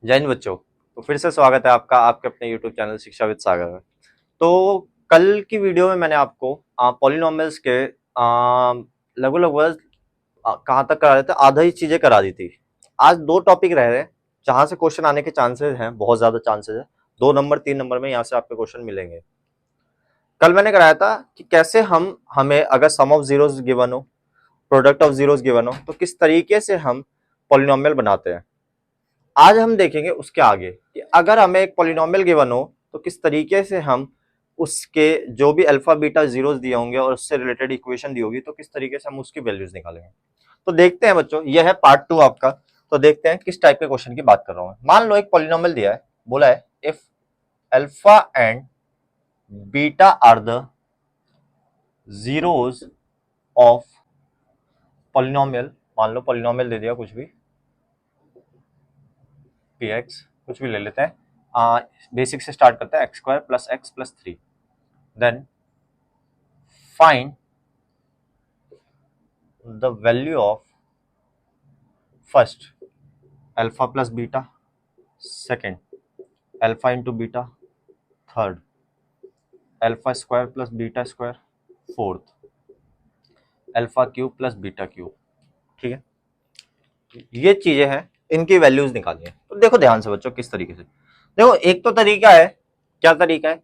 जय हिंद बच्चों। तो फिर से स्वागत है आपका आपके अपने YouTube चैनल शिक्षा विद सागर में। तो कल की वीडियो में मैंने आपको पॉलिनोमियल्स के लगभग लगभग कहाँ तक करा रहे थे, आधा ही चीजें करा दी थी। आज दो टॉपिक रह रहे हैं जहां से क्वेश्चन आने के चांसेस हैं, बहुत ज्यादा चांसेस है। 2 नंबर 3 नंबर में यहाँ से आपके क्वेश्चन मिलेंगे। कल मैंने कराया था कि कैसे हमें अगर सम ऑफ जीरोस गिवन हो, प्रोडक्ट ऑफ जीरोस गिवन हो, तो किस तरीके से हम पॉलिनोमियल बनाते हैं। आज हम देखेंगे उसके आगे कि अगर हमें एक पॉलिनोमियल गिवन हो तो किस तरीके से हम उसके जो भी अल्फा बीटा जीरोस दिए होंगे और उससे रिलेटेड इक्वेशन दी होगी तो किस तरीके से हम उसकी वैल्यूज निकालेंगे। तो देखते हैं बच्चों, यह है पार्ट 2 आपका। तो देखते हैं किस टाइप के क्वेश्चन की बात कर रहा हूं। मान लो एक पॉलिनोमियल दिया है, बोला है if alpha and beta are the zeros of polynomial. मान लो पॉलिनोमियल दे दिया कुछ भी, पी एक्स कुछ भी ले लेते हैं। बेसिक से स्टार्ट करते हैं, x square plus x plus 3। Then find the value of first alpha plus beta, second alpha into beta, third alpha square plus beta square, fourth alpha cube plus beta cube. ठीक है, ये चीजें हैं, इनकी values निकालनी है। तो देखो ध्यान से बच्चों किस तरीके से। देखो एक तो तरीका है, क्या तरीका है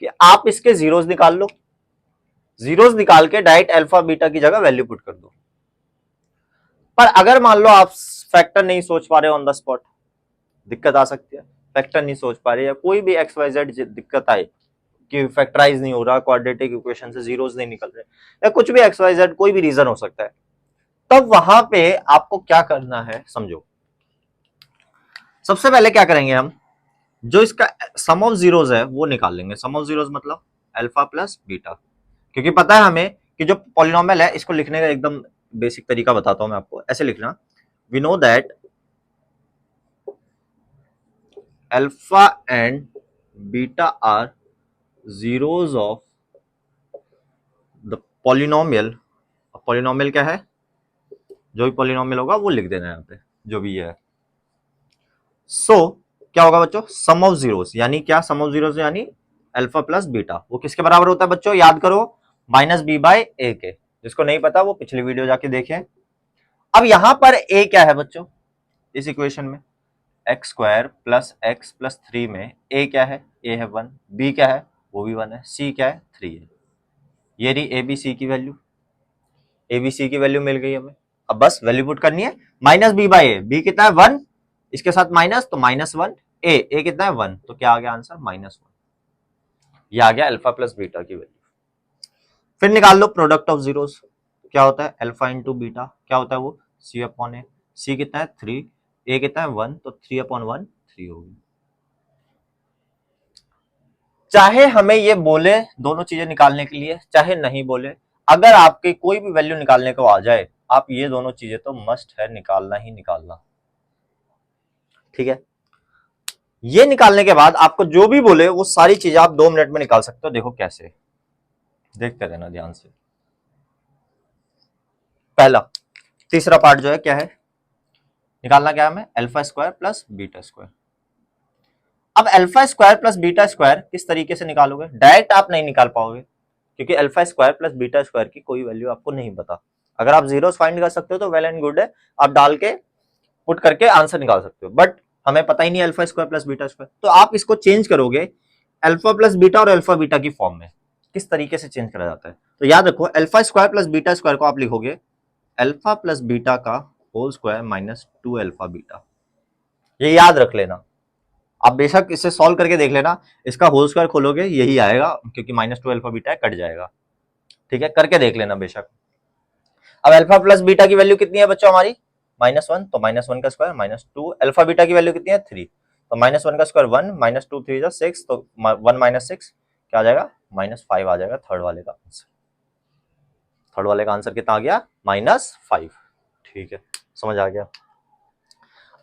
कि आप इसके जीरोस निकाल लो, जीरोस निकाल के डायरेक्ट अल्फा बीटा की जगह वैल्यू पुट कर दो। पर अगर मान लो आप फैक्टर नहीं सोच पा रहे हो ऑन द स्पॉट, दिक्कत आ सकती है। फैक्टर नहीं सोच पा रहे या कोई भी एक्स वाई जेड दिक्कत आए कि फैक्टराइज नहीं हो रहा, क्वाड्रेटिक इक्वेशन से जीरोस नहीं निकल रहे, या कुछ भी एक्स वाई जेड कोई भी रीजन हो सकता है, तब वहां पे आपको क्या करना है समझो। सबसे पहले क्या करेंगे हम, जो इसका सम ऑफ जीरोस है वो निकाल लेंगे। सम ऑफ जीरोस मतलब अल्फा प्लस बीटा, क्योंकि पता है हमें कि जो पॉलिनोमियल है इसको लिखने का एकदम बेसिक तरीका बताता हूं मैं आपको। ऐसे लिखना, we know that alpha and beta are zeros of the polynomial. Polynomial क्या है, जो भी पॉलिनोमियल होगा वो लिख देना है यहाँ पे, जो भी है। सो क्या होगा बच्चों, सम ऑफ जीरोस यानी क्या, सम ऑफ जीरोस यानी अल्फा प्लस बीटा, वो किसके बराबर होता है बच्चों, याद करो, माइनस बी बाय ए के। जिसको नहीं पता वो पिछली वीडियो जाके देखें। अब यहां पर ए क्या है बच्चों, इस इक्वेशन में x square plus x plus 3 में ए क्या है, ए है 1, बी क्या है वो भी 1 है, सी क्या है 3 है। ये रही ए बी सी की वैल्यू, ए बी सी की वैल्यू मिल गई हमें। अब बस वैल्यू पुट करनी है, minus B by A, B कितना है 1, इसके साथ माइनस तो -1, ए कितना है 1, तो क्या आ गया आंसर -1। ये आ गया अल्फा प्लस बीटा की वैल्यू। फिर निकाल लो प्रोडक्ट ऑफ जीरोस, क्या होता है अल्फा इंटू बीटा, क्या होता है वो सी अपॉन ए। सी कितना है 3, ए कितना है 1, तो 3 अपॉन 1 3 होगी। चाहे हमें ये बोले दोनों चीजें निकालने के लिए, चाहे नहीं बोले, अगर आपके कोई भी वैल्यू निकालने को आ जाए, आप ये दोनों चीजें तो मस्ट है निकालना ही निकालना। ठीक है, ये निकालने के बाद आपको जो भी बोले वो सारी चीजें आप 2 मिनट में निकाल सकते हो। देखो कैसे, देखते रहना ध्यान से। पहला, तीसरा पार्ट जो है क्या है, निकालना क्या है हमें, alpha square plus beta square. अब alpha square plus beta square किस तरीके से निकालोगे, डायरेक्ट आप नहीं निकाल पाओगे, क्योंकि alpha square plus beta square की कोई वैल्यू आपको नहीं पता। अगर आप जीरोस फाइंड कर सकते हो तो वेल एंड गुड है, आप डाल के पुट करके आंसर निकाल सकते हो। बट हमें पता ही नहीं alpha square plus beta square, तो आप इसको चेंज करोगे अल्फा प्लस बीटा और अल्फा बीटा की फॉर्म में। किस तरीके से चेंज करा जाता है, तो याद रखो alpha square plus beta square को आप लिखोगे अल्फा प्लस बीटा का whole square minus 2 alpha beta. ये याद रख लेना, आप बेशक इसे सॉल्व करके देख लेना, इसका होल स्क्वायर खोलोगे यही आएगा, क्योंकि -2 अल्फा बीटा है, कट जाएगा। ठीक है, करके देख लेना बेशक। अब अल्फा प्लस बीटा की वैल्यू कितनी है बच्चों हमारी, -1, तो -1 का स्क्वायर -2, अल्फा बीटा की वैल्यू कितनी है 3, तो -1 का स्क्वायर 1, -2 3 जा 6, तो 1 - 6 क्या आ जाएगा, -5 आ जाएगा थर्ड वाले का आंसर। थर्ड वाले का आंसर कितना आ गया, -5। ठीक है, समझ आ गया।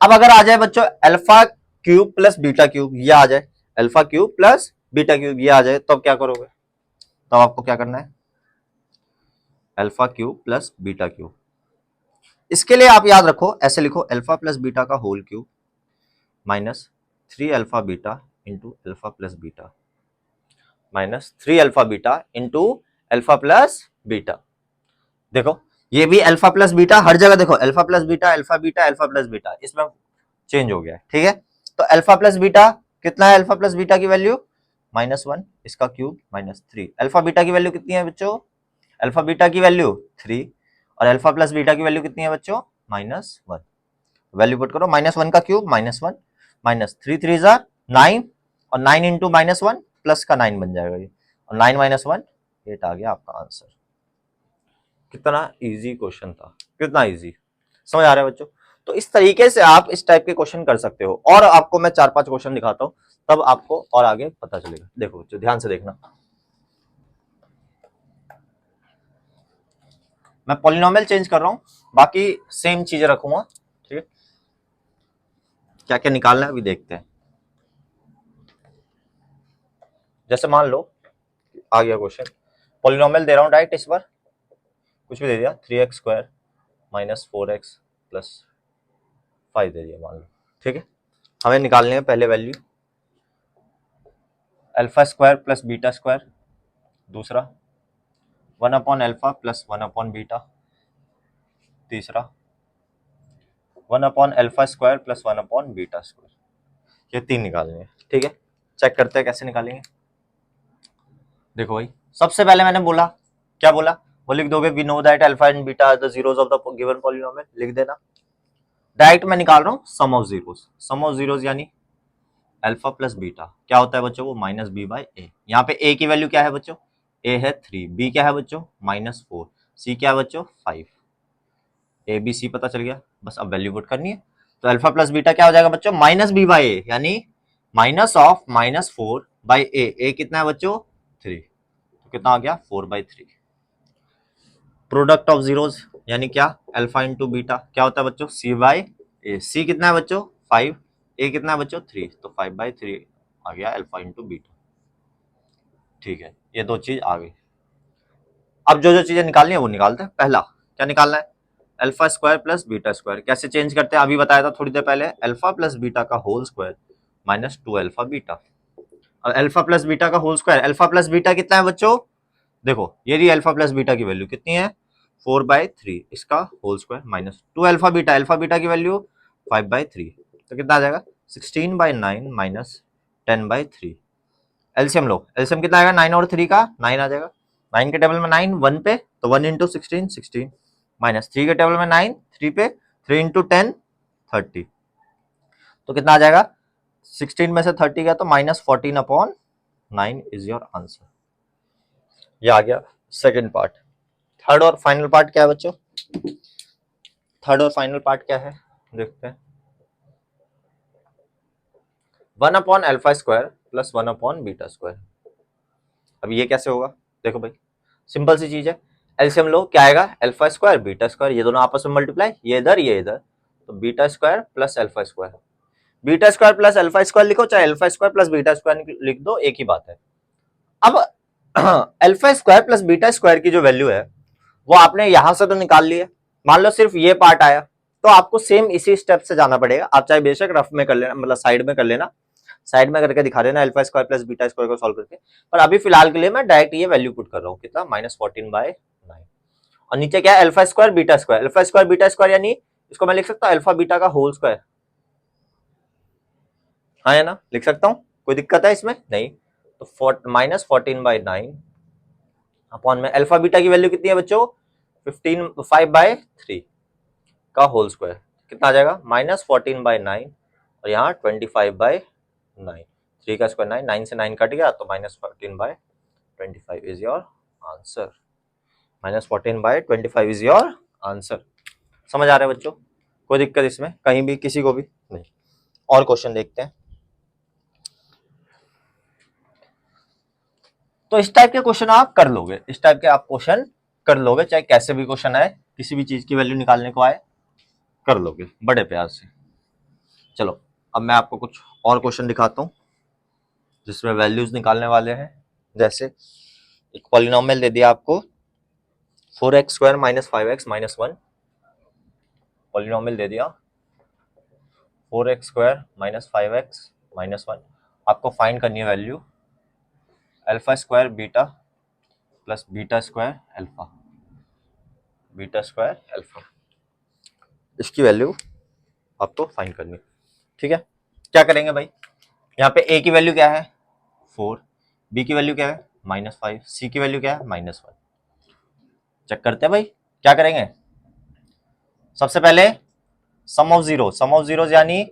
अब अगर आ जाए बच्चों alpha cube plus beta cube, ये आ जाए alpha cube plus beta cube, ये आ जाए, तब क्या करोगे, तब आपको क्या करना है, alpha cube plus beta cube. इसके लिए आप याद रखो, ऐसे लिखो अल्फा प्लस बीटा का whole cube minus 3 alpha beta into alpha plus beta, minus 3 alpha beta into alpha plus beta. देखो ये भी अल्फा प्लस बीटा, हर जगह देखो alpha plus beta alpha beta alpha plus beta, इसमें चेंज हो गया है, ठीक है। तो अल्फा प्लस बीटा कितना है, अल्फा प्लस बीटा की वैल्यू -1, इसका क्यूब -3। अल्फा बीटा की वैल्यू कितनी है बच्चों, अल्फा बीटा की वैल्यू 3 और अल्फा प्लस बीटा की वैल्यू कितनी है बच्चों, -1। वैल्यू पुट करो, -1 का क्यूब -1 -3 3 जार 9 और 9 इंटू -1 प्लस का 9 बन जाएगा ये, और 9 -1 8 आ गया आपका आंसर। कितना इजी क्वेश्चन था, कितना इजी, समझ आ रहा है बच्चों। तो इस तरीके से आप इस टाइप के क्वेश्चन कर सकते हो, और आपको मैं 4-5 क्वेश्चन दिखाता हूं तब आपको और आगे पता चलेगा। देखो बच्चों ध्यान से देखना, मैं पॉलिनोमियल चेंज कर रहा हूं, बाकी सेम चीजें रखूंगा, ठीक है। क्या क्या निकालना है अभी देखते हैं। जैसे मान लो आ गया क्वेश्चन, पॉलिनोमियल दे रहा हूं डायरेक्ट, इस बार कुछ भी दे दिया, 3x² माइनस 4x प्लस 5 दे दिया मान लो, ठीक है। हमें निकालने है पहले value alpha square plus beta square, दूसरा 1 upon alpha plus 1 upon beta, तीसरा 1 upon alpha square plus 1 upon beta square. ये 3 निकालने हैं, ठीक है। चेक करते हैं कैसे निकालेंगे। देखो भाई सबसे पहले मैंने बोला, क्या बोला, वो लिख दोगे, we know that alpha and beta are the zeros of the given polynomial, लिख देना। डायरेक्ट मैं निकाल रहा हूँ sum of zeros, sum of zeros यानी अल्फा प्लस बीटा क्या होता है बच्चों, वो -b/a। यहाँ पे a की वैल्यू क्या है बच्चों, a है 3, b क्या है बच्चों -4, c क्या है बच्चों 5, a b c पता चल गया, बस अब वैल्यू पुट करनी है। तो अल्फा प्लस बीटा क्या हो जाएगा बच्चों, -b/a यानी माइनस ऑफ -4/a, a कितना है बच्चों 3, तो कितना आ गया 4/3। प्रोडक्ट ऑफ जीरोस यानी क्या, अल्फा इंटू बीटा क्या होता है बच्चों, c/a, c कितना है बच्चों 5, a कितना है बच्चों 3, तो 5/3 आ गया अल्फा इंटू बीटा, ठीक है। ये दो चीज आ गई। अब जो जो चीजें निकालनी है वो निकालते हैं। पहला क्या निकालना है, alpha square plus beta square, कैसे चेंज करते हैं अभी बताया था थोड़ी देर पहले, अल्फा प्लस बीटा का whole square minus 2 alpha beta, और अल्फा प्लस बीटा का whole square, alpha plus beta कितना है बच्चों, देखो ये रही अल्फा प्लस बीटा की वैल्यू कितनी है 4/3, इसका whole square minus 2 alpha beta, alpha beta की वैल्यू 5/3, तो कितना आ जाएगा 16/9 माइनस 10/3। एलसीएम लो, एलसीएम कितना आएगा 9 और 3 का 9 आ जाएगा, 9 के टेबल में 9 1 पे, तो 1 इंटू 16 16, माइनस 3 के टेबल में 9 3 पे, 3 इंटू 10 30, तो कितना आ जाएगा 16 में से 30 गया तो -14/9 इज योर आंसर। ये आ गया सेकंड पार्ट। थर्ड और फाइनल पार्ट क्या है बच्चों, थर्ड और फाइनल पार्ट क्या है देखते हैं। 1 upon alpha square plus 1 upon beta square, अब ये कैसे होगा, देखो भाई सिंपल सी चीज है, एलसीएम लो क्या आएगा अल्फा स्क्वायर बीटा स्क्वायर, ये दोनों आपस में मल्टीप्लाई, ये इधर, तो beta square plus alpha square, beta square plus alpha square लिखो चाहे alpha square plus beta square लिख दो, एक ही बात है। अब alpha square plus beta square की जो वैल्यू है वो आपने यहां से तो निकाल ली है, मान लो सिर्फ ये पार्ट आया, तो आपको सेम इसी स्टेप से जाना पड़ेगा। आप चाहे बेशक रफ में कर लेना, मतलब साइड में कर लेना, साइड में करके दिखा देना alpha square plus beta square को सॉल्व करके, पर अभी फिलहाल के लिए मैं डायरेक्ट ये वैल्यू पुट कर रहा हूँ, कितना -14/9, और नीचे क्या है alpha square beta square, alpha square beta square यानी इसको मैं लिख सकता हूँ अल्फा बीटा का होल स्क्वायर, हाँ है ना, लिख सकता हूँ, कोई दिक्कत है इसमें नहीं। तो -14/9 अपॉन में अल्फा बीटा की वैल्यू कितनी है बच्चों 5/3 का होल स्क्वायर, कितना आ जाएगा -14/9 और यहाँ 25/9, 3 का स्क्वायर 9, 9 से 9 कट गया तो -14/25 is your answer, -14/25 is your answer. समझ आ रहा है बच्चों, कोई दिक्कत इसमें कहीं भी किसी को भी नहीं। और क्वेश्चन देखते हैं। तो इस टाइप के क्वेश्चन आप कर लोगे, इस टाइप के आप क्वेश्चन कर लोगे, चाहे कैसे भी क्वेश्चन आए, किसी भी चीज की वैल्यू निकालने को आए कर लोगे बड़े प्यार से। चलो अब मैं आपको कुछ और क्वेश्चन दिखाता हूं जिसमें वैल्यूज निकालने वाले हैं। जैसे एक पॉलिनोमियल दे दिया आपको 4x² - 5x - 1, पॉलिनोमियल दे दिया 4x² माइनस 5x माइनस 1। आपको फाइंड करनी है value alpha square beta plus beta square alpha, beta square alpha, इसकी वैल्यू आपको फाइंड करनी है। ठीक है, क्या करेंगे भाई, यहाँ पे a की वैल्यू क्या है 4, b की वैल्यू क्या है -5, c की वैल्यू क्या है -1। चेक करते हैं भाई, क्या करेंगे। सबसे पहले सम ऑफ जीरोज यानी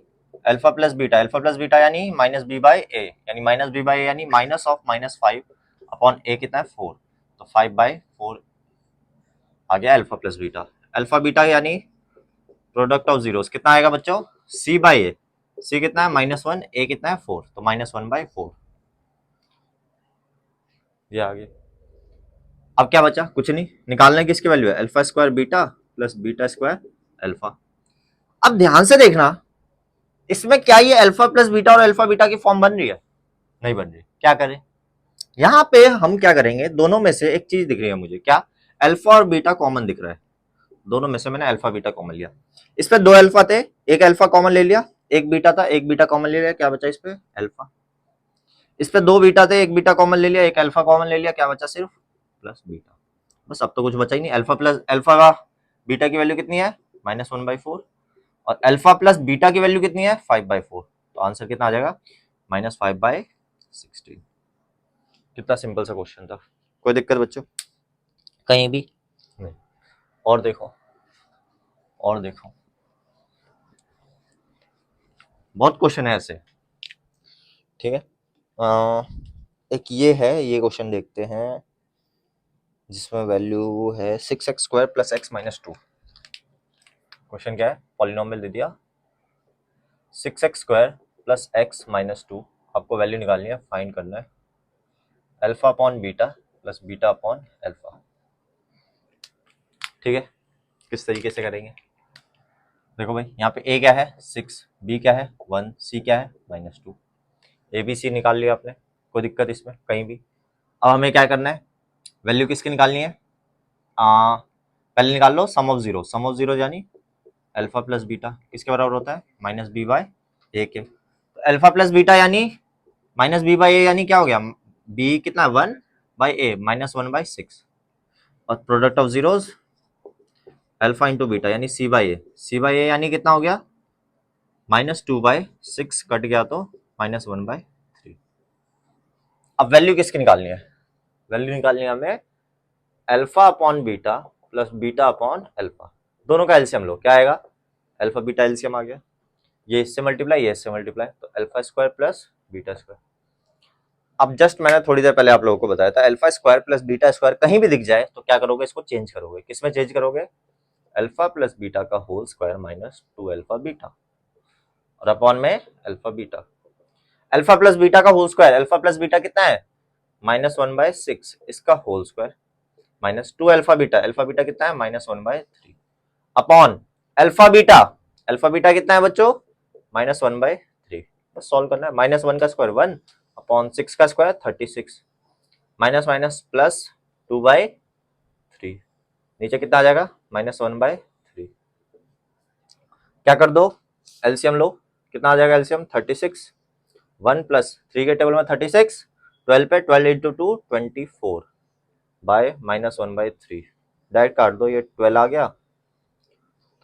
अल्फा प्लस बीटा यानी माइनस बी बाई ए, यानी माइनस बी बाई ए यानी माइनस ऑफ -5 अपॉन ए कितना है 4, तो 5/4 आ गया alpha plus beta. Alpha beta यानी प्रोडक्ट ऑफ जीरोस कितना आएगा बच्चों, c बाई ए, c कितना है -1, a कितना है 4, तो -1/4 ये आ गया। अब क्या बचा, कुछ नहीं, निकालने की किसकी वैल्यू है alpha square beta plus beta square alpha. अब ध्यान से देखना, इसमें क्या ये अल्फा प्लस बीटा और अल्फा बीटा की फॉर्म बन रही है, नहीं बन रही, क्या करें। यहां पे हम क्या करेंगे, दोनों में से एक चीज दिख रही है मुझे, क्या अल्फा और बीटा कॉमन दिख रहा है, दोनों में से मैंने अल्फा बीटा कॉमन लिया। इस पे 2 अल्फा थे, एक अल्फा कॉमन ले लिया, एक बीटा था, एक बीटा कॉमन ले लिया, क्या बचा इस पे अल्फा। इस पे 2 बीटा थे, एक बीटा कॉमन ले लिया, एक अल्फा कॉमन ले लिया, क्या बचा सिर्फ प्लस बीटा। बस अब तो कुछ बचा ही नहीं। अल्फा प्लस अल्फा का बीटा की वैल्यू कितनी है -1/4 और अल्फा प्लस बीटा की वैल्यू कितनी है 5/4, तो आंसर कितना आ जाएगा -5/16। कितना सिंपल सा क्वेश्चन था, कोई दिक्कत बच्चों कहीं भी नहीं। और देखो, और देखो, बहुत क्वेश्चन है ऐसे। ठीक है, एक ये है, ये क्वेश्चन देखते हैं जिसमें वैल्यू है 6x² + x - 2। क्वेश्चन क्या है, पॉलिनोमियल दे दिया 6x² + x - 2, आपको वैल्यू निकालनी है, फाइंड करना है alpha upon beta plus beta upon alpha. ठीक है, किस तरीके से करेंगे, देखो भाई यहाँ पे a क्या है 6, b क्या है 1, c क्या है -2, ABC निकाल लिया आपने, कोई दिक्कत इसमें कहीं भी। अब हमें क्या करना है, वैल्यू किसकी निकालनी है, पहले निकाल लो सम ऑफ जीरो यानी अल्फा प्लस बीटा किसके बराबर होता है -b/a के। तो अल्फा प्लस बीटा यानी -b/a यानी क्या हो गया, b कितना 1/a -1/6 और product of zeros alpha into beta यानी c/a यानी कितना हो गया -2/6 कट गया तो -1/3। अब वैल्यू किसकी निकालनी है, वैल्यू निकालनी है हमें alpha upon beta plus beta upon alpha, दोनों का एलसीएम लो, क्या आएगा अल्फा बीटा एलसीएम आ गया, ये इससे मल्टीप्लाई, ये इससे मल्टीप्लाई, तो alpha square plus beta square. अब जस्ट मैंने थोड़ी देर पहले आप लोगों को बताया था alpha square plus beta square कहीं भी दिख जाए तो क्या करोगे, इसको चेंज करोगे, किसमें चेंज करोगे अल्फा प्लस बीटा का होल स्क्वायर -2 अल्फा बीटा और अपॉन में alpha beta. Alpha plus beta का whole square, alpha plus beta कितना है -1/6, इसका होल स्क्वायर -2 अल्फा बीटा कितना है -1/3 अपॉन अल्फा बीटा कितना है बच्चों -1/3। बस सॉल्व करना है, -1 का स्क्वायर 1 अपॉन 6 का स्क्वायर 36 माइनस माइनस प्लस 2/3, नीचे कितना आ जाएगा -1/3। क्या कर दो एलसीएम लो, कितना आ जाएगा एलसीएम 36, 1 + 3 के टेबल में 36, 12 पे 12 × 2 24 बाय -1/3, डायरेक्ट काट दो, ये 12 आ गया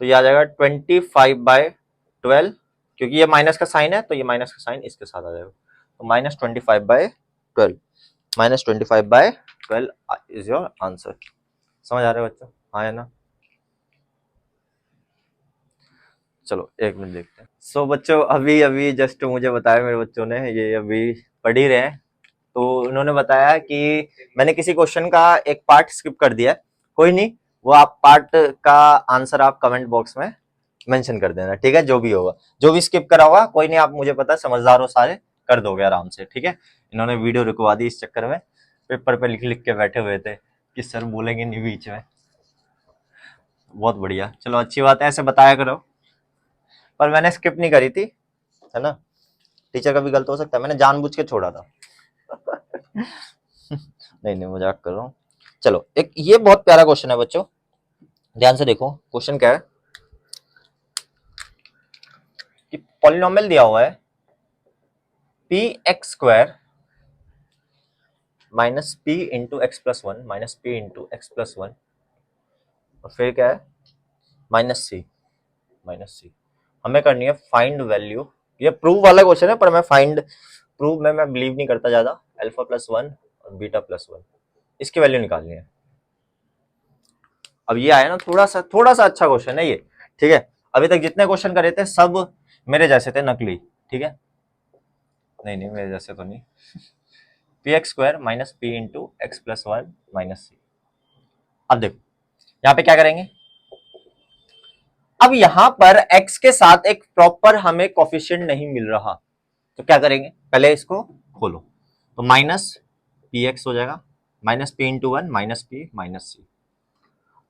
तो ये आ जाएगा 25/12, क्योंकि ये माइनस का साइन है तो ये माइनस का साइन इसके साथ आ जाएगा, तो -25/12 -25/12 इज योर आंसर। समझ आ रहा है बच्चों, हाँ है ना। चलो एक मिनट देखते हैं। सो बच्चों अभी अभी जस्ट मुझे बताया मेरे बच्चों ने, ये अभी पढ़ ही रहे हैं, तो उन्होंने बताया कि मैंने किसी क्वेश्चन का एक पार्ट स्किप कर दिया है, कोई नहीं, वो आप पार्ट का आंसर आप कमेंट बॉक्स में मेंशन कर देना, ठीक है, जो भी होगा, जो भी स्किप करा होगा कोई नहीं, आप मुझे पता है समझदार हो सारे, कर दोगे आराम से, ठीक है। इन्होंने वीडियो रुकवा दी इस चक्कर में, पेपर पे लिख लिख के बैठे हुए थे कि सर बोलेंगे नहीं बीच में, बहुत बढ़िया, चलो अच्छी बात है, ऐसे बताया करो, पर मैंने स्किप नहीं करी थी, है ना, टीचर का भी गलत हो सकता है, मैंने जानबूझ के छोड़ा था नहीं नहीं मजाक कर रहा हूँ। चलो एक ये बहुत प्यारा क्वेश्चन है बच्चों, ध्यान से देखो क्वेश्चन क्या है कि पॉलिनोमियल दिया हुआ है p x square minus p into x plus one minus p into x plus one और फिर क्या है माइनस सी हमें करनी है फाइंड वैल्यू। ये प्रूव वाला क्वेश्चन है, पर मैं फाइंड प्रूव में मैं बिलीव नहीं करता ज्यादा। अल्फा प्लस वन और बीटा प्लस वन, इसकी वैल्यू निकालनी है। अब ये आया ना, थोड़ा सा अच्छा क्वेश्चन है ये, ठीक है। अभी तक जितने क्वेश्चन करे थे सब मेरे जैसे थे, नकली, ठीक है। नहीं मेरे जैसे तो नहीं। P x square minus p into x plus one minus c. अब देखो यहाँ पे क्या करेंगे, अब यहां पर x के साथ एक प्रॉपर हमें कोफिशिएंट नहीं मिल रहा, तो क्या करेंगे, पहले इसको खोलो, तो माइनस पी एक्स हो जाएगा minus p into one minus p minus c.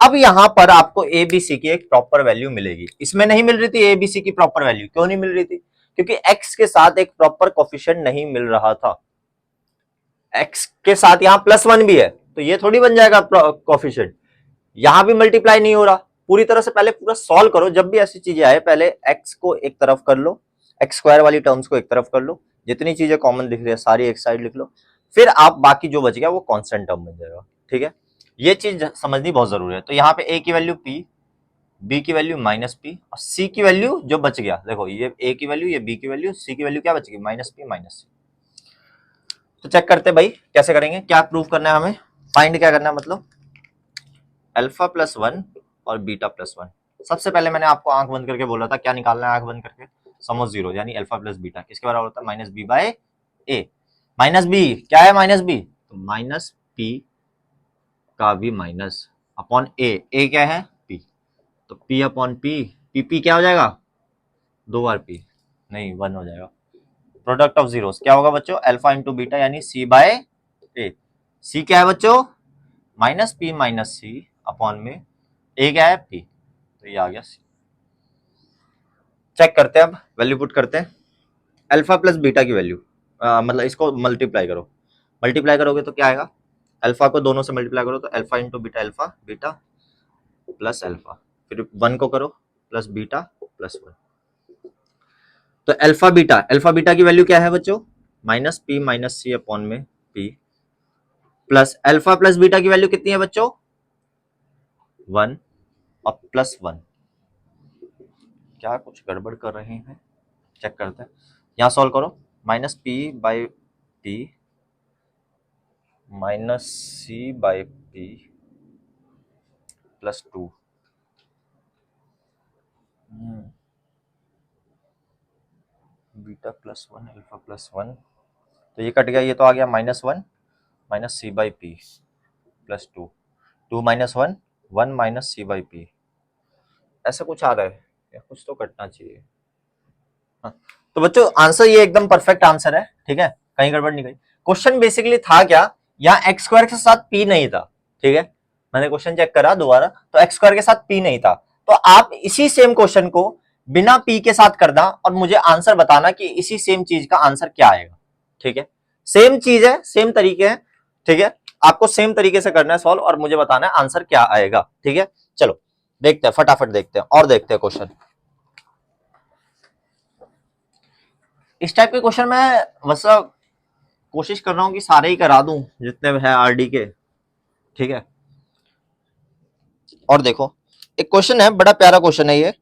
अब यहां पर आपको ए बी सी की एक प्रॉपर वैल्यू मिलेगी, इसमें नहीं मिल रही थी ए बी सी की प्रॉपर वैल्यू। क्यों नहीं मिल रही थी, क्योंकि x के साथ एक प्रॉपर कोफिशिएंट नहीं मिल रहा था। x के साथ यहां प्लस वन भी है, तो ये थोड़ी बन जाएगा कोफिशिएंट। यहां भी मल्टीप्लाई नहीं हो रहा पूरी तरह से। पहले पूरा सॉल्व करो, जब भी ऐसी चीजें आए पहले x को एक तरफ कर लो, एक्स स्क्वायर वाली टर्म्स को एक तरफ कर लो, जितनी चीजें कॉमन दिख रही है सारी एक साइड लिख लो, फिर आप बाकी जो बच गया वो कांस्टेंट टर्म बन जाएगा, ठीक है। ये चीज समझनी बहुत जरूरी है। तो यहाँ पे a की वैल्यू p, b की वैल्यू माइनस p और c की वैल्यू जो बच गया, देखो ये a की वैल्यू, ये b की वैल्यू, c की वैल्यू क्या बच गई, माइनस p माइनस c। तो चेक करते हैं भाई कैसे करेंगे, क्या प्रूव करना है हमें, फाइंड क्या करना है, मतलब अल्फा प्लस वन और बीटा प्लस वन। सबसे पहले मैंने आपको आंख बंद करके बोला था क्या निकालना है, आंख बंद करके सम ऑफ जीरो, यानी अल्फा प्लस बीटा किसके बराबर होता है, माइनस बी बाय ए। माइनस बी क्या है, माइनस बी, तो माइनस पी का भी माइनस अपॉन ए क्या है पी, तो पी अपॉन पी, पी क्या हो जाएगा, दो बार पी, नहीं वन हो जाएगा। प्रोडक्ट ऑफ जीरोस क्या होगा बच्चों, अल्फा इंटू बीटा यानी सी बाय ए। सी क्या है बच्चों, माइनस पी माइनस सी अपॉन में ए क्या है पी, तो ये आ गया सी। चेक करते हैं, अब वैल्यू पुट करते हैं। अल्फा प्लस बीटा की वैल्यू, मतलब इसको मल्टीप्लाई करो, मल्टीप्लाई करोगे तो क्या आएगा, अल्फा को दोनों से मल्टीप्लाई करो तो alpha into beta, alpha beta plus alpha, फिर वन को करो प्लस बीटा प्लस वन। तो अल्फा बीटा की वैल्यू क्या है बच्चों, माइनस पी माइनस सी अपॉन में P, plus alpha plus beta की वैल्यू कितनी है बच्चों, वन और प्लस वन। क्या कुछ गड़बड़ कर रहे हैं, चेक करते हैं। यहां सॉल्व करो, minus P by P minus C by P plus two, beta plus one alpha plus one, तो ये कट गया, ये तो आ गया minus one minus C by P plus two, two minus one, one minus C by P, ऐसा कुछ आ रहा है या कुछ तो कटना चाहिए। हाँ। तो बच्चों आंसर ये एकदम परफेक्ट आंसर है, ठीक है, कहीं गड़बड़ नहीं गई। क्वेश्चन बेसिकली था क्या, यहाँ एक्स स्क्वायर के साथ पी नहीं था, ठीक है, मैंने क्वेश्चन चेक करा दोबारा, तो एक्स स्क्वायर के साथ पी नहीं था। तो आप इसी सेम क्वेश्चन को बिना पी के साथ करना और मुझे आंसर बताना कि इसी सेम चीज का आंसर क्या आएगा, ठीक है। सेम चीज है, सेम तरीके है, ठीक है, आपको सेम तरीके से करना है सॉल्व और मुझे बताना है आंसर क्या आएगा, ठीक है। चलो देखते हैं, फटाफट देखते हैं और देखते हैं क्वेश्चन। इस टाइप के क्वेश्चन मैं वैसा कोशिश कर रहा हूं कि सारे ही करा दूं जितने हैं आरडी के, ठीक है। और देखो एक क्वेश्चन है, बड़ा प्यारा क्वेश्चन है ये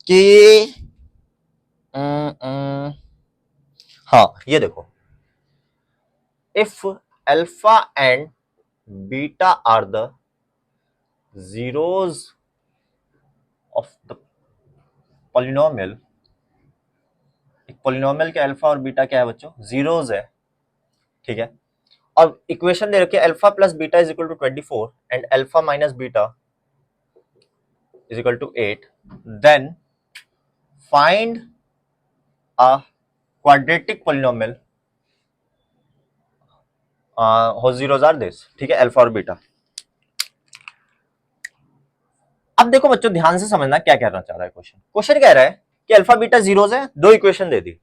कि हाँ ये देखो, if alpha and beta are the zeros of the polynomial, एक पोलिनोमियल के अल्फा और बीटा क्या है बच्चों, जीरोस है, ठीक है। और इक्वेशन दे रखी है alpha plus beta is equal to 24 and alpha minus beta is equal to 8, then find a quadratic polynomial whose zeros are this, ठीक है, अल्फा और बीटा। अब देखो बच्चों ध्यान से समझना क्या कहना चाह रहा है क्वेश्चन। क्वेश्चन कह रहा है कि अल्फा बीटा जीरोस है, दो इक्वेशन दे दी।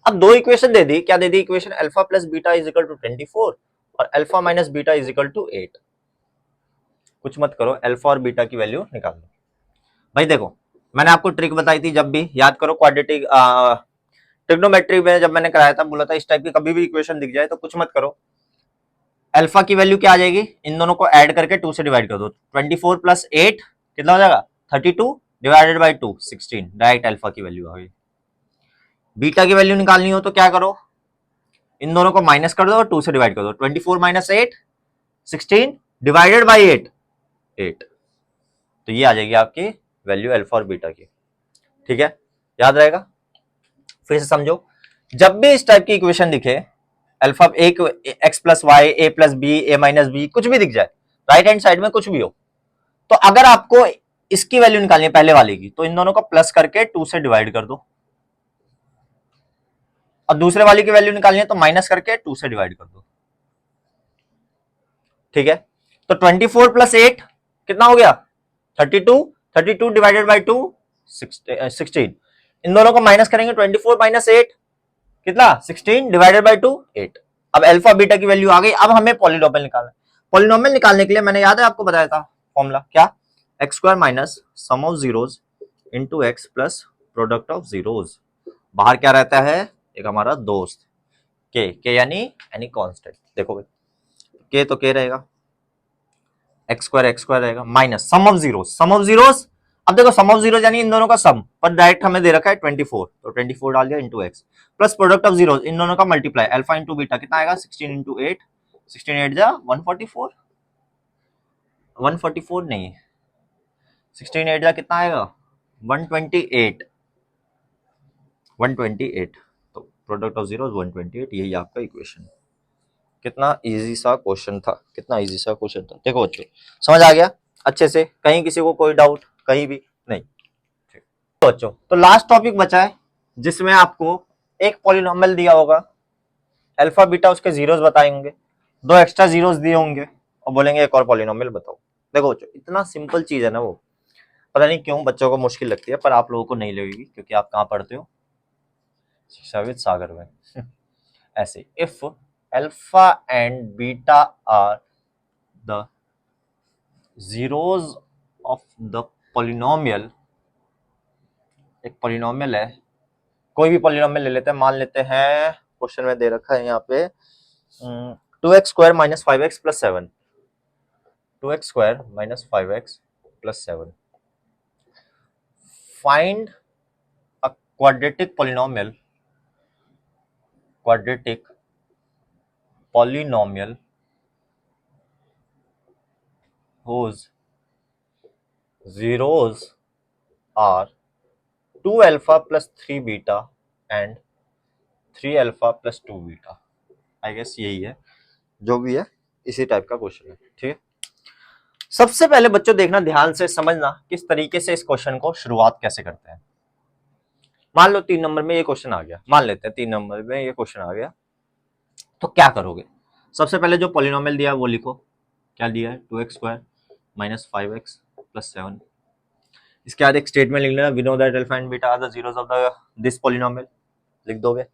अब दो इक्वेशन दे दी, क्या दे दी equation, alpha plus beta is equal to 24 और alpha minus beta is equal to 8। कुछ मत करो, अल्फा और बीटा की वैल्यू निकाल लो। भाई देखो मैंने आपको ट्रिक बताई थी, जब भी याद करो क्वाड्रेटिक ट्रिग्नोमेट्री में जब मैंने कराया था, बोला था इस टाइप की कभी भी इक्वेशन दिख जाए तो कुछ मत करो, अल्फा की वैल्यू क्या आ जाएगी, इन दोनों को ऐड करके 2 से डिवाइड कर दो, 24 प्लस 8 कितना हो जाएगा 32 डिवाइडेड बाई 2 16, डायरेक्ट अल्फा की वैल्यू आ गई। बीटा की वैल्यू निकालनी हो तो क्या करो, इन दोनों को माइनस कर दो और 2 से डिवाइड कर दो, 24 माइनस 8 16 डिवाइडेड बाई 8 8, तो ये आ जाएगी आपकी वैल्यू अल्फा और बीटा की। ठीक है, याद रहेगा। फिर से समझो, जब भी इस टाइप की इक्वेशन दिखे, अल्फा एक एक्स प्लस वाई ए प्लस बी ए माइनस बी कुछ भी दिख जाए, राइट हैंड साइड में कुछ भी हो, तो अगर आपको इसकी वैल्यू निकालनी है पहले वाले की, तो इन दोनों को प्लस करके 2 से डिवाइड कर दो, और दूसरे वाले की वैल्यू निकालनी है तो माइनस करके 2 से डिवाइड कर दो। ठीक है, तो 24 प्लस 8 कितना हो गया 32, 32 डिवाइडेड बाई 2 16, इन दोनों को माइनस करेंगे, 24 माइनस 8 कितना 16 डिवाइडेड बाई 2 8। अब अल्फा बीटा की वैल्यू आ गई। अब हमें पॉलिनोमियल निकालना है। पॉलिनोमियल निकालने के लिए मैंने याद है आपको बताया था फॉर्मूला क्या, x square minus sum of zeros into x plus product of zeros. बाहर क्या रहता है, एक हमारा दोस्त के यानी कांस्टेंट। देखो भाई के तो के रहेगा, एक्स स्क्वायर रहेगा minus sum of zeros, sum of zeros. अब देखो सम ऑफ जीरोज यानी इन दोनों का सम, पर डायरेक्ट हमें दे रखा है 24, तो 24 डाल दिया into x plus product of zeros, इन दोनों का मल्टीप्लाई अल्फा इंटू बीटा कितना आएगा 16 इंटू 8, 16 8 जा 144, 144 नहीं 16 8 जा कितना आएगा 128, 128, तो प्रोडक्ट ऑफ जीरोज 128, यही आपका इक्वेशन। कितना इजी सा क्वेश्चन था, कितना इजी सा क्वेश्चन था। देखो बच्चों समझ आ गया अच्छे से, कहीं किसी को कोई डाउट कहीं भी नहीं। तो बच्चों तो लास्ट टॉपिक बचा है जिसमें आपको एक पॉलिनोमियल दिया होगा, अल्फा बीटा उसके जीरोस बताएंगे, 2 एक्स्ट्रा जीरोस दिए होंगे और बोलेंगे एक और पॉलिनोमियल बताओ। देखो बच्चों इतना सिंपल चीज है ना, वो पता नहीं क्यों बच्चों को मुश्किल लगती है, पर आप लोगों को नहीं लगेगी क्योंकि आप कहाँ पढ़ते हो, शिक्षाविद सागर में। ऐसे if alpha and beta are the zeros of the polynomial, एक पॉलिनोमियल है, कोई भी पॉलिनोमियल ले लेते हैं, मान लेते हैं क्वेश्चन में दे रखा है यहाँ पे 2x square minus 5x plus 7, 2x square minus 5x plus 7, find a quadratic polynomial, quadratic polynomial whose zeros are 2 alpha plus 3 beta and 3 alpha plus 2 beta। I guess यही है, जो भी है इसी टाइप का क्वेश्चन है। ठीक है, सबसे पहले बच्चों देखना ध्यान से समझना किस तरीके से इस क्वेश्चन को शुरुआत कैसे करते हैं। मान लो 3 नंबर में ये क्वेश्चन आ गया, मान लेते हैं 3 नंबर में ये क्वेश्चन आ गया, तो क्या करोगे, सबसे पहले जो पॉलिनोमियल दिया है वो लिखो, क्या दिया है 2x square minus 5x plus 7। इसके बाद एक स्टेटमेंट लिख लेना, we know that alpha and beta are the zeros of the this polynomial, लिख दोगे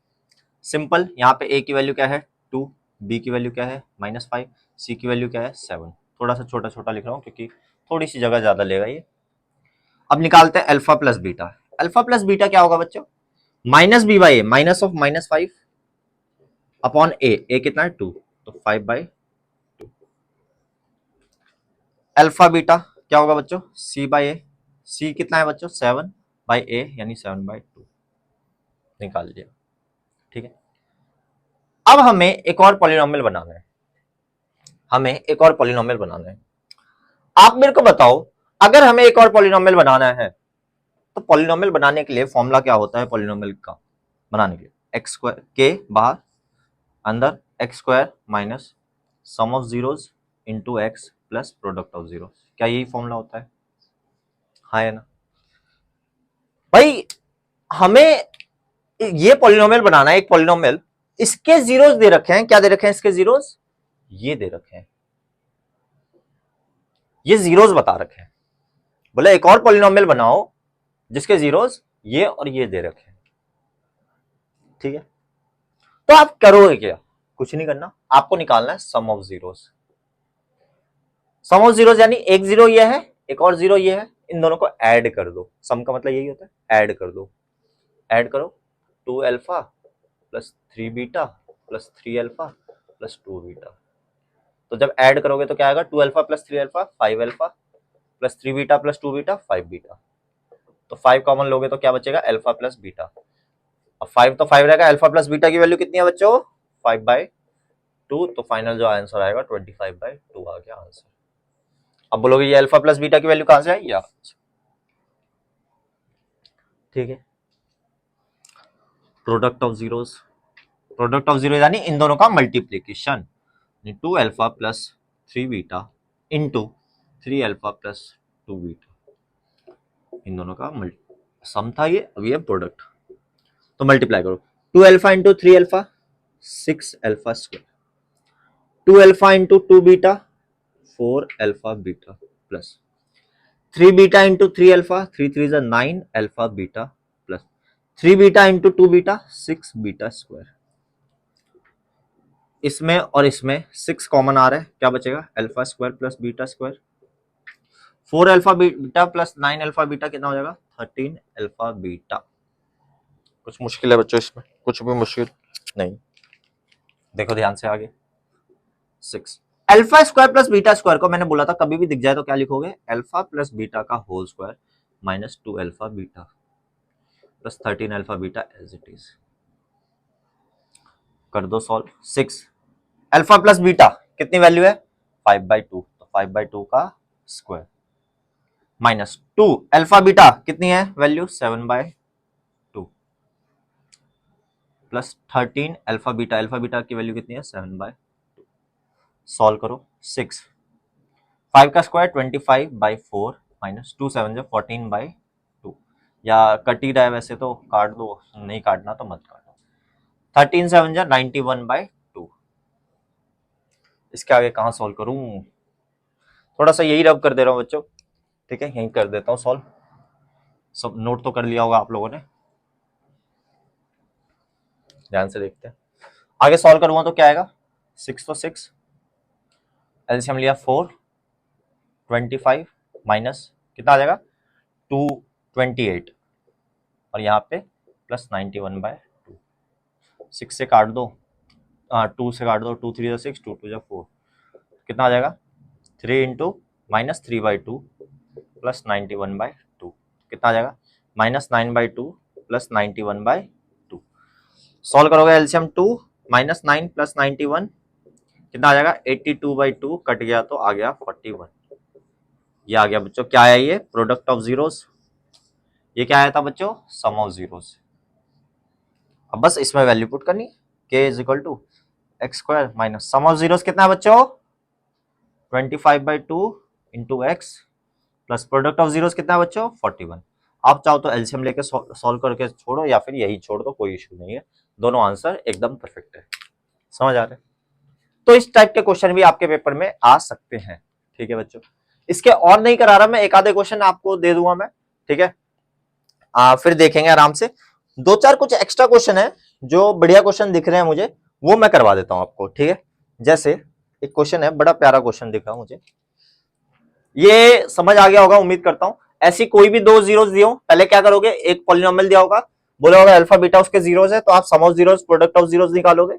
सिंपल। यहाँ पे a की वैल्यू क्या है 2, b की वैल्यू क्या है -5, c की वैल्यू क्या है 7। थोड़ा सा छोटा छोटा लिख रहा हूँ क्योंकि थोड़ी सी जगह ज्यादा लेगा ये। अब निकालते हैं alpha plus beta. Alpha plus beta क्या होगा बच्चों, minus B by a, minus of -5 upon a कितना है 2, तो 5/2। अल्फा बीटा क्या होगा बच्चों, c बाई ए, c कितना है बच्चों 7/a यानी 7/2, निकाल लिया। ठीक है, अब हमें एक और पॉलिनोमियल बनाना है, हमें एक और पॉलिनोमियल बनाना है। आप मेरे को बताओ, अगर हमें एक और पॉलिनोमियल बनाना है तो पॉलिनोमियल बनाने के लिए फॉर्मूला क्या होता है पॉलिनोमियल का बनाने के लिए, एक्स स्क्वायर के बाहर अंदर x square minus sum of zeros into x plus product of zero. क्या यही फॉर्मूला होता है, हाँ है ना भाई। हमें ये पॉलिनोमियल बनाना है, एक पॉलिनोमियल, इसके जीरोस दे रखे हैं, क्या दे रखे हैं इसके जीरोस, ये दे रखे हैं, ये जीरोस बता रखे हैं। बोले एक और पॉलिनोमियल बनाओ जिसके जीरोस ये और ये दे रखे हैं। ठीक है, तो आप करोगे क्या, कुछ नहीं करना, आपको निकालना है sum of zeros. Sum of zeros यानी एक जीरो ये है, एक और जीरो ये है, इन दोनों को ऐड कर दो, सम का मतलब यही होता है ऐड कर दो, ऐड करो 2 alpha plus 3 beta plus 3 alpha plus 2 beta. तो जब ऐड करोगे तो क्या आएगा, 2 alpha plus 3 alpha 5 alpha plus 3 beta plus 2 beta 5 beta. तो 5 कॉमन लोगे तो क्या बचेगा, अल्फा प्लस बीटा। अब 5 तो 5 रहेगा, अल्फा प्लस बीटा की वैल्यू कितनी है बच्चों, 5/2। तो फाइनल जो आंसर आएगा 25/2 आ गया आंसर। अब बोलोगे ये अल्फा प्लस बीटा की वैल्यू कहां से आई, या ठीक है, product of zeros, product of zero यानी इन दोनों का multiplication, 2 alpha plus 3 beta into 3 alpha plus 2 beta, इन दोनों का सम था ये, अब ये प्रोडक्ट। तो मल्टीप्लाई करो, 2 alpha into 3 alpha 6 alpha square, 2 alpha into 2 beta 4 alpha beta plus 3 beta into 3 alpha 3 3 is 9 alpha beta plus 3 beta into 2 beta 6 beta square. इसमें और इसमें 6 कॉमन आ रहा है, क्या बचेगा, alpha square plus beta square. 4 alpha beta plus 9 alpha beta कितना हो जाएगा, 13 अल्फा बीटा। कुछ मुश्किल है बच्चों इसमें, कुछ भी मुश्किल नहीं, देखो ध्यान से आगे। 6 alpha square plus beta square को मैंने बोला था कभी भी दिख जाए तो क्या लिखोगे, अल्फा प्लस बीटा का whole square minus 2 alpha beta plus 13 alpha beta as it is. कर दो सॉल्व। 6 अल्फा प्लस बीटा कितनी वैल्यू है, 5/2, तो 5/2 का स्क्वायर माइनस 2 अल्फा बीटा कितनी है value, 7/2 plus 13 alpha beta, alpha beta की वैल्यू कितनी है, 7/2। सॉल्व करो। 6 5 का स्क्वायर 25/4 माइनस 2 7 जो 14/2, या कट ही रहा है वैसे तो काट दो, नहीं काटना तो मत काटो। 13 7 जो 91/2। इसके आगे कहाँ सॉल्व करूं, थोड़ा सा यही रब कर दे रहा हूं बच्चों, ठीक है, यहीं कर देता हूं सॉल्व। सब नोट तो कर लिया होगा आप लोगों ने, ध्यान से देखते हैं। आगे सॉल्व करूंगा तो क्या आएगा, 6 तो 6, एलसीएम लिया 4, 25 माइनस कितना आ जाएगा 228, और यहाँ पे प्लस 91/2। 6 से काट दो, 2 से काट दो, 2 3 6, 2 2 4, कितना आ जाएगा 3 इंटू माइनस 3/2 प्लस 91/2, कितना आ जाएगा माइनस 9/2 प्लस 91/2। सॉल्व करोगे एलसीएम 2 माइनस 9 प्लस 91 कितना आ जाएगा 82/2, कट गया तो आ गया 41। ये आ गया बच्चों, क्या आया ये, प्रोडक्ट ऑफ जीरोस। ये क्या आया था बच्चों, सम ऑफ जीरोस। अब बस इसमें वैल्यू पुट करनी, k is equal to x square minus sum of zeros कितना है बच्चों, 25/2 into x plus product of zeros कितना है बच्चों, 41। आप चाहो तो एलसीएम लेके सॉल्व करके छोड़ो, या फिर यही छोड़ दो, कोई इश्यू नहीं है, दोनों आंसर एकदम परफेक्ट है। समझ आ रहा है। तो इस टाइप के क्वेश्चन भी आपके पेपर में आ सकते हैं, ठीक है बच्चों। इसके और नहीं करा रहा मैं, एक आधे क्वेश्चन आपको दे दूंगा मैं, ठीक है, फिर देखेंगे आराम से। दो चार कुछ एक्स्ट्रा क्वेश्चन है जो बढ़िया क्वेश्चन दिख रहे हैं मुझे, वो मैं करवा देता हूं आपको, ठीक है। जैसे एक क्वेश्चन है, बड़ा प्यारा क्वेश्चन दिख रहा मुझे, ये समझ आ गया होगा उम्मीद करता हूं। ऐसी कोई भी दो जीरोस दिए हो, पहले क्या करोगे, एक पॉलिनोमियल दिया होगा, बोला होगा अल्फा बीटा उसके जीरोस है, तो आप sum of zeros product of zeros निकालोगे,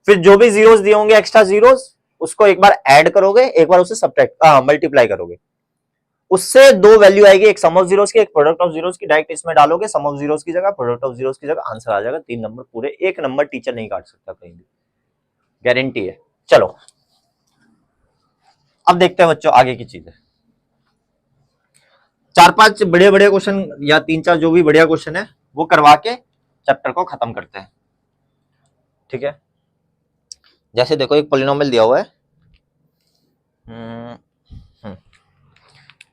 फिर जो भी जीरोस दिए होंगे एक्स्ट्रा जीरोस, उसको एक बार ऐड करोगे, एक बार उसे सब्ट्रैक्ट मल्टीप्लाई करोगे, उससे दो वैल्यू आएगी, एक सम ऑफ जीरोस की, एक प्रोडक्ट ऑफ जीरोस की, डायरेक्ट इसमें डालोगे, सम ऑफ जीरोस की जगह प्रोडक्ट ऑफ जीरोस की जगह, आंसर आ जाएगा 3 नंबर पूरे, 1 नंबर टीचर नहीं काट सकता कहीं भी, गारंटी है। चलो अब देखते हैं बच्चों आगे की चीजें। 4-5 बड़े बड़े क्वेश्चन या 3-4 जो भी बढ़िया क्वेश्चन है वो करवा के चैप्टर को खत्म करते हैं, ठीक है। जैसे देखो एक पॉलिनोमियल दिया हुआ है,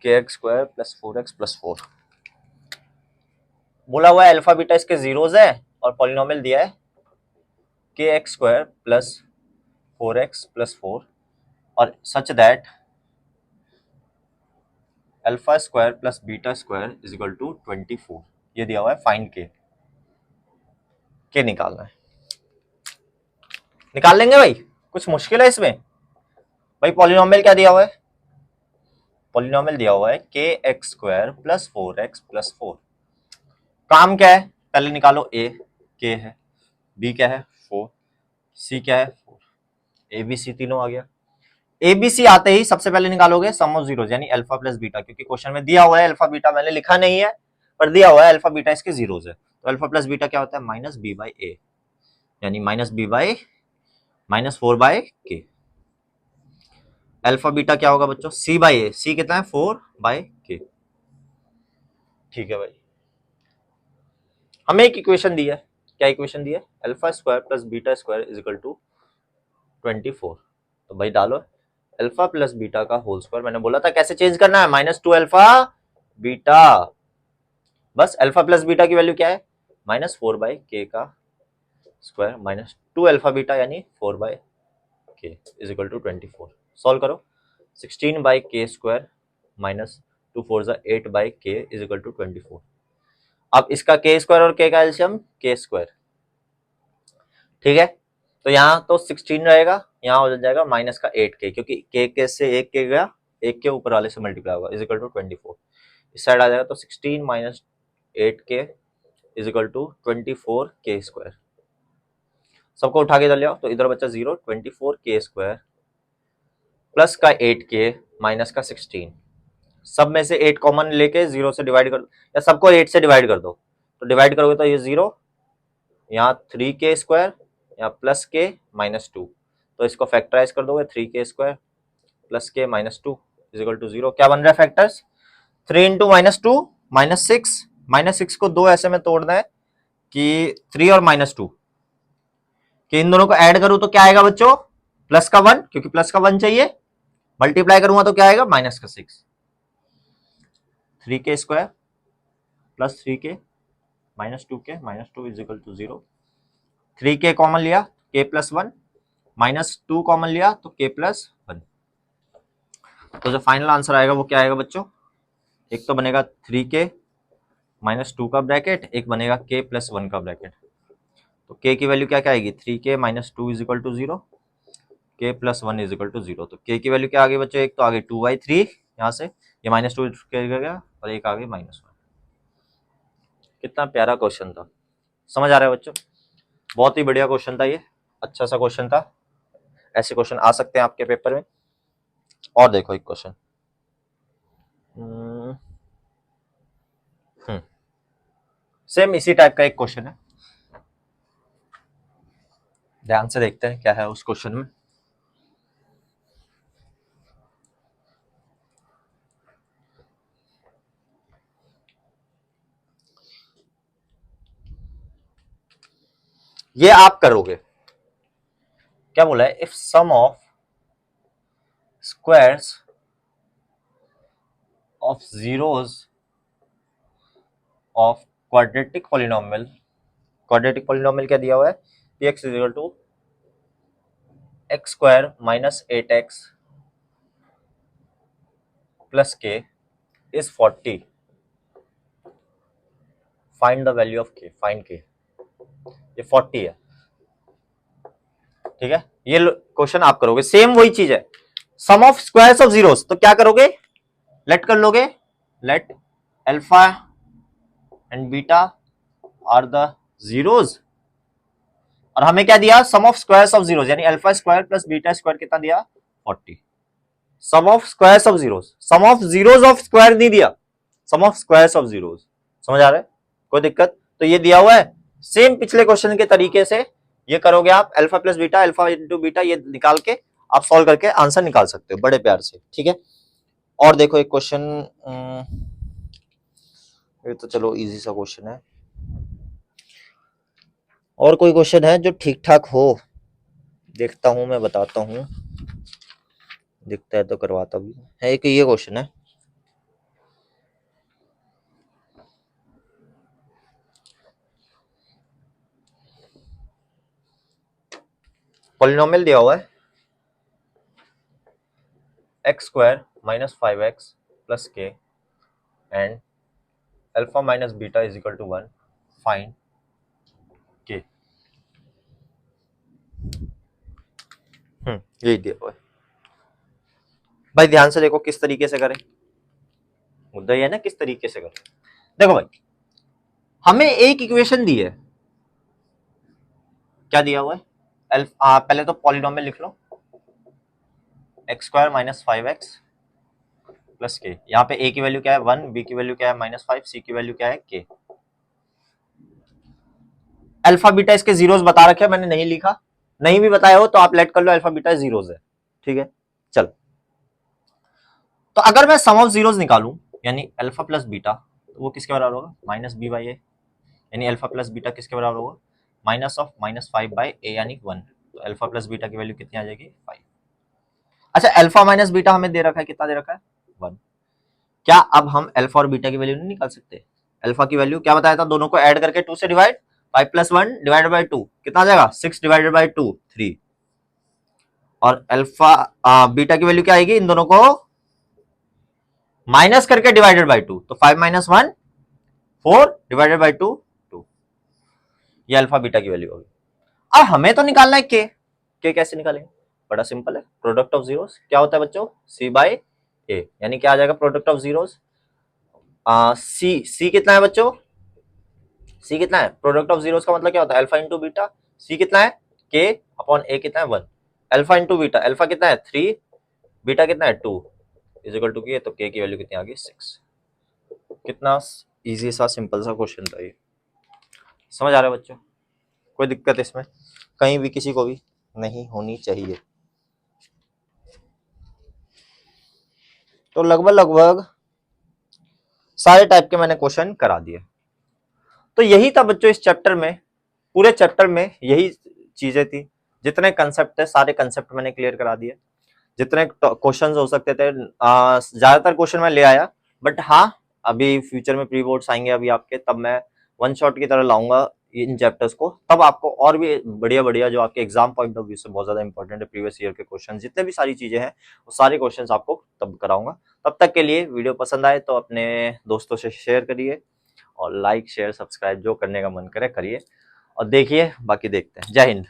kx square plus 4x plus 4, बोला हुआ है अल्फा बीटा इसके जीरोस है, और पॉलिनोमियल दिया है kx square plus 4x plus 4, और such that alpha square plus beta square is equal to 24। ये दिया हुआ है, फाइंड के निकालना है, निकाल लेंगे भाई, कुछ मुश्किल है इसमें भाई। पॉलिनोमियल क्या दिया हुआ है, पॉलिनोमियल दिया हुआ है के x square plus 4x plus 4। काम क्या है, पहले निकालो a, k है, b क्या है 4, c क्या है 4, a b c तीनों आ गया। ए बी सी आते ही सबसे पहले निकालोगे सम ऑफ जीरोस यानी अल्फा प्लस बीटा, क्योंकि क्वेश्चन में दिया हुआ है अल्फा बीटा, मैंने लिखा नहीं है पर दिया हुआ है अल्फा बीटा इसके जीरोस है, तो अल्फा प्लस बीटा क्या होता है माइनस बी बाई ए, यानी minus B by minus 4 by k. Alpha beta क्या होगा बच्चों सी बाई ए, सी कितना है 4 बाई के। ठीक है भाई, हमें एक इक्वेशन दी है, क्या इक्वेशन दी है, alpha square plus beta square is equal to 24। तो भाई डालो अल्फा प्लस बीटा का होल स्क्वायर, मैंने बोला था कैसे चेंज करना है, माइनस 2 अल्फा बीटा, बस अल्फा प्लस बीटा की वैल्यू क्या है माइनस 4 बाई के का स्क्वायर माइनस 2 अल्फा बीटा यानी 4 बाई के इज इक्वल टू 24। सॉल्व करो 16 बाई के स्क्वायर माइनस 2 4 जा 8 बाई के इज इक्वल टू 24। अब इसका के स्क्वायर और के का एलसीएम के स्क्वायर, ठीक है, तो यहाँ तो 16 रहेगा, यहाँ हो जाएगा माइनस का 8 के, क्योंकि के से एक के गया, एक के ऊपर वाले से मल्टीप्लाई होगा इज इक्वल टू 24। इस साइड आ जाएगा तो 16 माइनस 8 के इज इक्वल टू 24 के स्क्वायर। सबको उठा के इधर ले आओ, तो इधर बचा 0, 24 के स्क्वायर प्लस का 8 के माइनस का 16, सब में से 8 कॉमन लेके 0 से डिवाइड कर, या सबको 8 से डिवाइड कर दो, तो डिवाइड करोगे तो ये 0, यहाँ 3 के स्क्वायर, यहाँ प्लस के माइनस 2, तो इसको फैक्टराइज कर दोगे 3 के स्क्वायर प्लस के माइनस 2 इज इक्वल टू 0। क्या बन रहा है फैक्टर्स, 3 इंटू माइनस 2 -6, -6 को दो ऐसे में तोड़ना है कि 3 और -2, कि इन दोनों को ऐड करूं तो क्या आएगा बच्चों प्लस का 1, क्योंकि प्लस का 1 चाहिए, मल्टीप्लाई करूंगा तो क्या आएगा माइनस का 6, 3 के स्क्वायर प्लस 3 के माइनस 2 के माइनस 2 इज इक्वल टू 0, 3 के कॉमन लिया के प्लस 1, -2 कॉमन लिया तो के प्लस 1। तो जो फाइनल आंसर आएगा वो क्या आएगा बच्चों, एक तो बनेगा 3 के -2 का ब्रैकेट, एक बनेगा के प्लस 1 का ब्रैकेट। तो के की वैल्यू क्या क्या आएगी 3 के -2 इज इक्वल टू 0, के प्लस 1 इज इक्वल टू 0। तो के की वैल्यू क्या आ गई बच्चों, एक तो आ गई 2/3, यहाँ से ये -2 गया और एक आ गई -1। कितना प्यारा क्वेश्चन था, समझ आ रहा है बच्चों, बहुत ही बढ़िया क्वेश्चन था ये, अच्छा सा क्वेश्चन था, ऐसे क्वेश्चन आ सकते हैं आपके पेपर में। और देखो एक क्वेश्चन, सेम इसी टाइप का एक क्वेश्चन है, ध्यान से देखते हैं क्या है उस क्वेश्चन में। ये आप करोगे, क्या बोला है, if sum of squares of zeros of quadratic polynomial, quadratic polynomial क्या दिया हुआ है, p x is equal to x square minus 8x plus k is 40, find the value of k, find k, ये 40 है, ठीक है, ये क्वेश्चन आप करोगे, सेम वही चीज है, sum of squares of zeros, तो क्या करोगे, लेट कर लोगे, let alpha and beta are the zeros, और हमें क्या दिया sum of squares of zeros, यानी alpha square plus beta square कितना दिया 40, sum of squares of zeros, sum of zeros of square नहीं दिया, sum of squares of zeros, समझ आ रहा है, कोई दिक्कत, तो ये दिया हुआ है, सेम पिछले क्वेश्चन के तरीके से ये करोगे आप, alpha plus beta, alpha into beta, ये निकाल के आप सॉल्व करके आंसर निकाल सकते हो बड़े प्यार से, ठीक है। और देखो एक क्वेश्चन, ये तो चलो इजी सा क्वेश्चन है, और कोई क्वेश्चन है जो ठीक ठाक हो, देखता हूं मैं, बताता हूं, दिखता है तो करवाता भी है, एक ये क्वेश्चन है, पॉलिनोमियल दिया हुआ है x square minus 5x plus k and alpha minus beta is equal to 1, find k, यही दिया हुआ है भाई, ध्यान से देखो किस तरीके से करें, मुद्दा ये है ना किस तरीके से करें। देखो भाई, हमें एक इक्वेशन दी है, क्या दिया हुआ है, पहले तो पॉलिनोमियल लिख लो, x² - 5x प्लस के। यहाँ पे a की वैल्यू क्या है 1, b की वैल्यू क्या है -5, c की वैल्यू क्या है k। अल्फा बीटा इसके जीरोस बता रखे हैं, मैंने नहीं लिखा, नहीं भी बताया हो तो आप लेट कर लो, अल्फा बीटा जीरोस है, ठीक है। चल, तो अगर मैं सम ऑफ जीरोस निकालूं, यानी अल्फा प्लस बीटा, तो वो किसके बराबर होगा -b/a, यानी अल्फा प्लस बीटा किसके बराबर होगा -5/a यानी 1। तो अल्फा प्लस बीटा की वैल्यू कितनी आ जाएगी 5। अच्छा, अल्फा माइनस बीटा हमें दे रखा है, कितना दे रखा है 1। क्या अब हम अल्फा और बीटा की वैल्यू नहीं निकाल सकते? अल्फा की वैल्यू क्या बताया था, दोनों को ऐड करके 2 से डिवाइड, 5 + 1 डिवाइडेड बाई 2 कितना आ जाएगा 6 डिवाइडेड बाई 2 3। और अल्फा बीटा की वैल्यू क्या आएगी, इन दोनों को माइनस करके डिवाइडेड बाई 2, तो 5 - 1 4 डिवाइडेड बाई 2 2। ये अल्फा बीटा की वैल्यू होगी। अब हमें तो निकालना है के कैसे निकालेंगे, बड़ा सिंपल है, प्रोडक्ट ऑफ जीरोस क्या होता है बच्चों c/a, यानी क्या आ जाएगा प्रोडक्ट ऑफ जीरोस सी कितना है बच्चों, सी कितना है, प्रोडक्ट ऑफ जीरोस का मतलब क्या होता है अल्फा इंटू बीटा। सी कितना है के अपॉन ए कितना है 1, अल्फा इंटू बीटा, अल्फा कितना है 3, बीटा कितना है 2 इज इक्वल टू के, तो के की वैल्यू कितनी आ गई 6। कितना इजी सा सिंपल सा क्वेश्चन था ये, समझ आ रहा है बच्चों, कोई दिक्कत इसमें कहीं भी किसी को भी नहीं होनी चाहिए। तो लगभग सारे टाइप के मैंने क्वेश्चन करा दिए। तो यही था बच्चों इस चैप्टर में, पूरे चैप्टर में यही चीजें थी, जितने कंसेप्ट थे सारे कंसेप्ट मैंने क्लियर करा दिए, जितने क्वेश्चन हो सकते थे ज्यादातर क्वेश्चन मैं ले आया। बट हाँ, अभी फ्यूचर में प्री बोर्ड्स आएंगे अभी आपके, तब मैं वन शॉट की तरह लाऊंगा इन चैप्टर्स को, तब आपको और भी बढ़िया बढ़िया जो आपके एग्जाम पॉइंट ऑफ व्यू से बहुत ज्यादा इंपॉर्टेंट है, प्रीवियस ईयर के क्वेश्चन जितने भी सारी चीजें हैं वो सारे क्वेश्चन आपको तब कराऊंगा। तब तक के लिए वीडियो पसंद आए तो अपने दोस्तों से शेयर करिए, और लाइक शेयर सब्सक्राइब जो करने का मन करे करिए, और देखिए बाकी देखते हैं। जय हिंद।